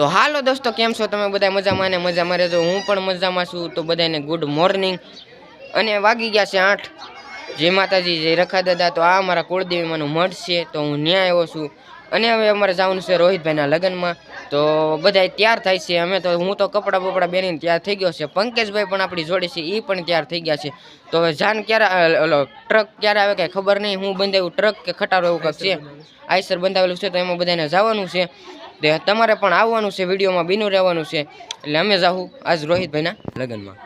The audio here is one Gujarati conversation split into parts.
તો હાલો દોસ્તો, કેમ છો તમે બધા? મજામાં ને મજામાં રહેજો. હું પણ મજામાં છું. તો બધાને ગુડ મોર્નિંગ. અને વાગી ગયા છે 8. જય માતાજી, જય રખા દાદા. તો આ અમારા કુળદેવીમાંનું મઠ છે, તો હું ન્યા આવ્યો છું. અને હવે અમારે જવાનું છે રોહિતભાઈના લગ્નમાં. તો બધા તૈયાર થાય છે. હું તો કપડાં બપડા પહેરીને તૈયાર થઈ ગયો છે. પંકજભાઈ પણ આપણી જોડે છે, એ પણ તૈયાર થઈ ગયા છે. તો હવે જાન ક્યારે ટ્રક ક્યારે આવે કાંઈ ખબર નહીં. હું બંધાયું ટ્રક કે ખટારો એવું કાંઈક છે, આઈસર બંધાવેલું છે. તો એમાં બધાને જવાનું છે. તમારે પણ આવવાનું છે, વિડીયોમાં બીનું રહેવાનું છે. એટલે અમે જાઉં આજ રોહિતભાઈના લગ્નમાં.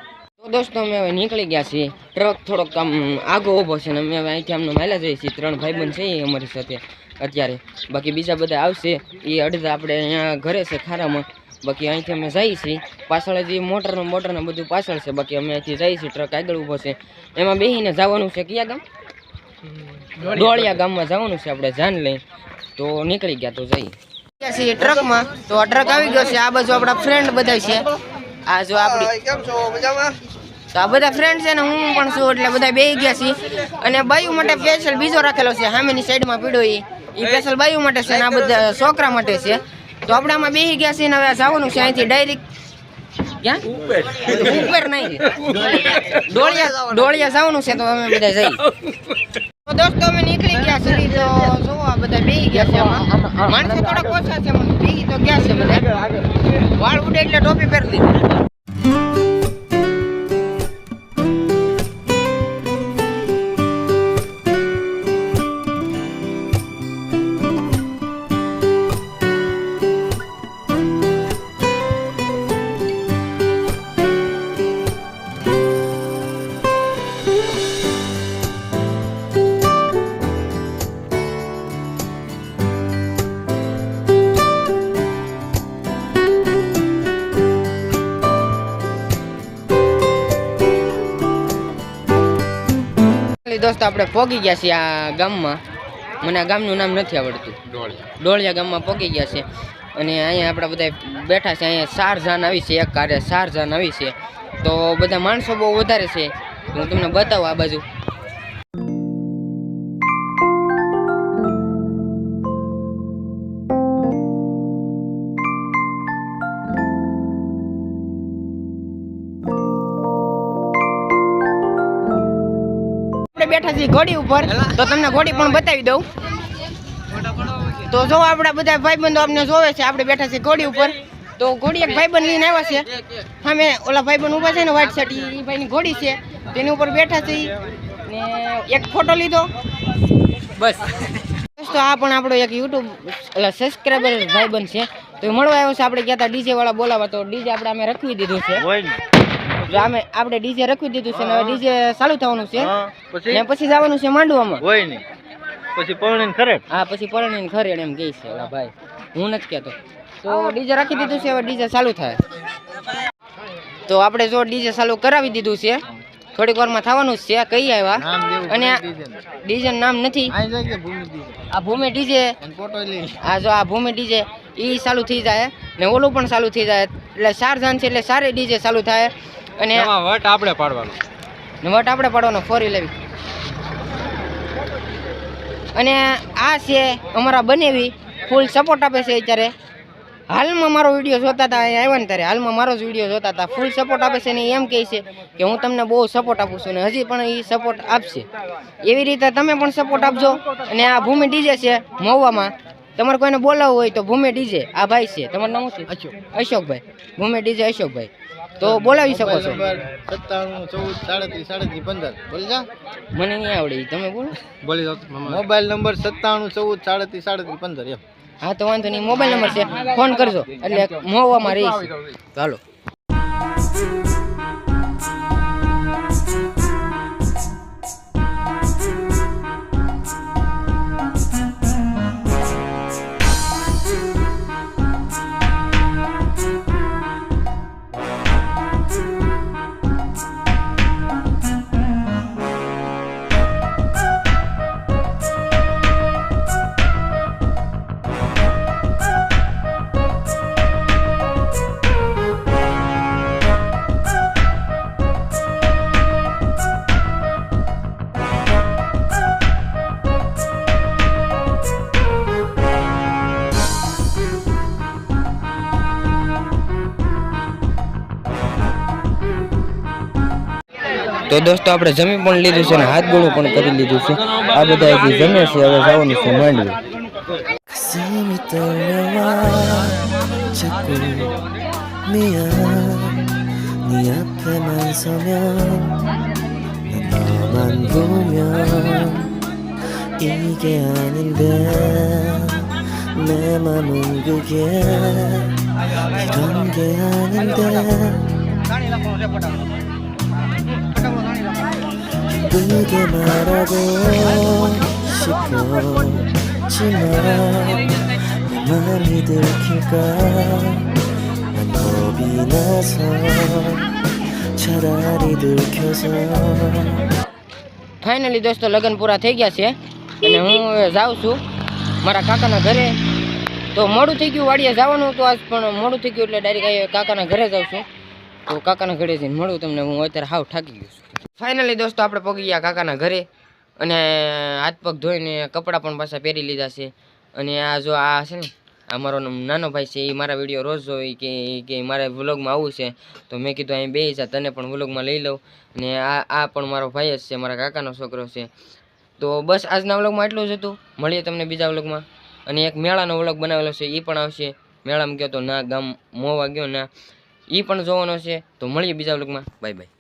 તો દોસ્તો, અમે હવે નીકળી ગયા છીએ. ટ્રક થોડોક આમ આગો ઊભો છે ને અમે હવે અહીંથી આમનો માયલા જઈએ છીએ. 3 ભાઈબંધ છે એ અમારી સાથે અત્યારે. બાકી બીજા બધા આવશે, એ અડધા આપણે અહીંયા ઘરે છે ખારામાં. બાકી અહીંથી અમે જઈએ છીએ. પાછળ જે મોટરને બધું પાછળ છે. બાકી અમે અહીંથી જઈએ છીએ. ટ્રક આગળ ઊભો છે, એમાં બેસીને જવાનું છે. કયા ગામ? ડોળિયા ગામમાં જવાનું છે આપણે જાન લઈ. તો નીકળી ગયા, તો જઈએ ટ્રકમાં. તો આ ટ્રક આવી ગયો છે. આ બાજુ આપણા ફ્રેન્ડ બધા છે. આ જો આપણી કેમ છો? મજામાં? તો આ બધા ફ્રેન્ડ છે ને હું પણ છું. એટલે બધા બેસી ગયા છીએ. અને બાયુ માટે સ્પેશિયલ બીજો રાખેલો છે સામેની સાઈડમાં પીડો, એ સ્પેશિયલ બાયુ માટે છે ને આ બધા છોકરા માટે છે. તો આપણે આમાં બેસી ગયા છીએ ને હવે જવાનું છે અહીંથી ડાયરેક્ટ ક્યાં? ઉપર નહીં, ડોળિયા જવાનું છે. તો અમે બધા જઈએ. તો દોસ્તો, અમે નીકળી ગયા છીએ. તો જો આ બધા બેસી ગયા છે. આમાં માણસો થોડાક ઓછા છે, મને બેસી તો ગયા છે બધા. વાળ ઉડે એટલે ટોપી પહેરી લીધી. દોસ્તો, આપણે પહોંચી ગયા છીએ આ ગામમાં. મને આ ગામનું નામ નથી આવડતું. ડોળિયા ગામમાં પહોંચી ગયા છે. અને અહીંયા આપણા બધા બેઠા છે. અહીંયા 4 જાન આવી છે, એક કારે 4 જાન આવી છે. તો બધા માણસો બહુ વધારે છે. હું તમને બતાવું આ બાજુ. બેઠા છીએ ઘોડી ઉપર. તો તમને ઘોડી પણ બતાવી દઉં. તો જો આપણા બધા ભાઈબંધો આપણે જોવે છે. આપણે બેઠા છીએ ઘોડી ઉપર. તો ઘોડી એક ભાઈબંધ લઈને આવ્યા છે. સામે ઓલા ભાઈબંધ ઊભા છે ને વ્હાઈટ શર્ટ, એ ભાઈની ઘોડી છે. તેની ઉપર બેઠા છે ને એક ફોટો લીધો બસ. દોસ્તો, આ પણ આપણો એક યુટ્યુબ સબસ્ક્રાઈબર ભાઈબંધ છે. તો મળવા આવ્યો છે. આપણે ગયા હતા ડીજે વાળા બોલાવા. તો ડીજે આપણે અમે રખવી દીધું છે. આપણે ડીજે રખવી દીધું છે ને હવે ડીજે ચાલુ થવાનું છે. ને પછી જવાનું છે માંડવામાં. હોય ને પછી પરણીને ખરે. હા, પછી પરણીને ખરે એમ કહે છે ઓલા ભાઈ, હું નથી કહેતો. તો ડીજે રાખી દીધું છે, હવે ડીજે ચાલુ થાય. તો આપણે જો ડીજે ચાલુ કરાવી દીધું છે. થોડીક વારમાં થવાનું જ છે. કઈ આવ્યા અને ડીજે નામ નથી. આ ભૂમિ ડીજે. આ જો આ ભૂમિ ડીજે એ ચાલુ થઈ જાય ને ઓલું પણ ચાલુ થઈ જાય. એટલે 4 જાન છે એટલે સારી ડીજે ચાલુ થાય. અને વટ આપણે પાડવાનો, ફોરી લેવી. અને આ છે અમારા બનેવી, ફૂલ સપોર્ટ આપે છે. અત્યારે હાલમાં મારો વિડીયો જોતા હતા, અહીંયા આવ્યા ને ત્યારે હાલમાં મારો જ વિડીયો જોતા હતા. ફૂલ સપોર્ટ આપે છે ને એમ કહે છે કે હું તમને બહુ સપોર્ટ આપું છું ને હજી પણ એ સપોર્ટ આપશે. એવી રીતે તમે પણ સપોર્ટ આપજો. અને આ ભૂમિ ડીજે છે મહુવામાં. તમારે કોઈને બોલાવવું હોય તો ભૂમિ ડીજે. આ ભાઈ છે, તમારું નામ શું છે? અશોકભાઈ. ભૂમિ ડીજે અશોકભાઈ. તો બોલાવી શકો છો. 97 14 37 37 15. બોલી જા. મને નહીં આવડે, તમે બોલો. બોલી દો. Mobile number 97 14 37 37 15. એમ. હા, તો વાંધો નહીં. મોબાઈલ નંબર છે, ફોન કરજો. એટલે મહુવામાં રહી છે. ચાલો. તો દોસ્તો આપણે જમી પણ લીધું છે અને હાથ ગોળું પણ કરી લીધું છે. આ બધા હજી જમે છે, હવે જવાનું છે માંડવી. 가슴이 떨려와 자꾸 미안 네 앞에만 서면 난 너만 보면 이게 아닌데 내 맘은 그게 이런 게 아닌데 기쁘게 말하고 싶었지만 내 맘이 들킬까 난 겁이 나서 차라리 들켜서 ફાઇનલી દોસ્તો લગ્ન પૂરા થઈ ગયા છે અને હું હવે જાઉં છું મારા કાકાના ઘરે. તો મોડું થઈ ગયું, વાડીએ જવાનું હતું આજ, પણ મોડું થઈ ગયું એટલે ડાયરેક્ટ કાકાના ઘરે જાઉં છું. તો કાકાના ઘરે જઈને મળું તમને. હું અત્યારે હાવ થાકી ગયો છું. ફાઇનલી દોસ્તો આપણે પગી ગયા કાકાના ઘરે અને હાથ પગ ધોઈને કપડાં પણ પાછા પહેરી લીધા છે. અને આ જો આ છે ને, આ મારો નાનો ભાઈ છે, એ મારા વિડીયો રોજ જોઈ કે મારે વ્લોગમાં આવવું છે. તો મેં કીધું અહીં બે જા, તને પણ વ્લોગમાં લઈ લઉં. અને આ પણ મારો ભાઈ જ છે, મારા કાકાનો છોકરો છે. તો બસ આજના વ્લોગમાં એટલું જ હતું. મળીએ તમને બીજા વ્લોગમાં. અને એક મેળાનો વ્લોગ બનાવેલો છે, એ પણ આવશે. મેળામાં ગયો તો ના, ગામ મોવા ગયો ના, એ પણ જોવાનો છે. તો મળીએ બીજા વ્લોગમાં. Bye bye.